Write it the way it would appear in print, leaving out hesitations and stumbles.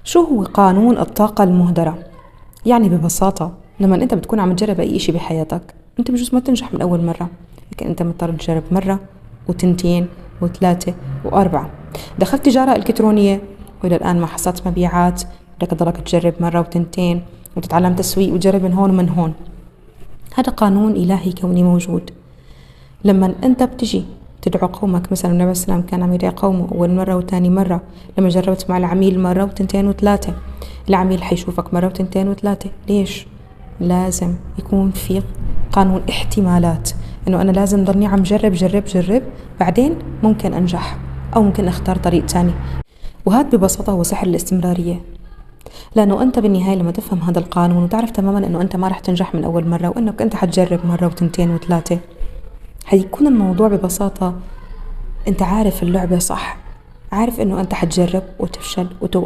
شو هو قانون الطاقة المهدرة؟ يعني ببساطة لما أنت بتكون عم تجرب أي إشي بحياتك أنت بجوز ما تنجح من أول مرة، لكن أنت مضطر تجرب مرة وتنتين وثلاثة وأربعة. دخلت تجارة إلكترونية وإلى الآن ما حصلت مبيعات، بدك تضلك تجرب مرة وتنتين وتتعلم تسويق وتجرب من هون ومن هون. هذا قانون إلهي كوني موجود. لما أنت بتجي تدعو قومك، مثلا النبي صلى الله عليه وسلم كان عم يدعي قومه أول مرة وثاني مرة، لما جربت مع العميل مرة وتنتين وثلاثة العميل حيشوفك مرة وتنتين وثلاثة. ليش؟ لازم يكون في قانون احتمالات، إنه أنا لازم ضلني عم جرب بعدين ممكن أنجح أو ممكن أختار طريق تاني. وهذا ببساطة هو سحر الاستمرارية، لأنه أنت بالنهاية لما تفهم هذا القانون وتعرف تماما أنه أنت ما رح تنجح من أول مرة وأنك أنت حتجرب مرة وتنتين وثلاثة، هيكون الموضوع ببساطة أنت عارف اللعبة صح، عارف أنه أنت حتجرب وتفشل وتوقع.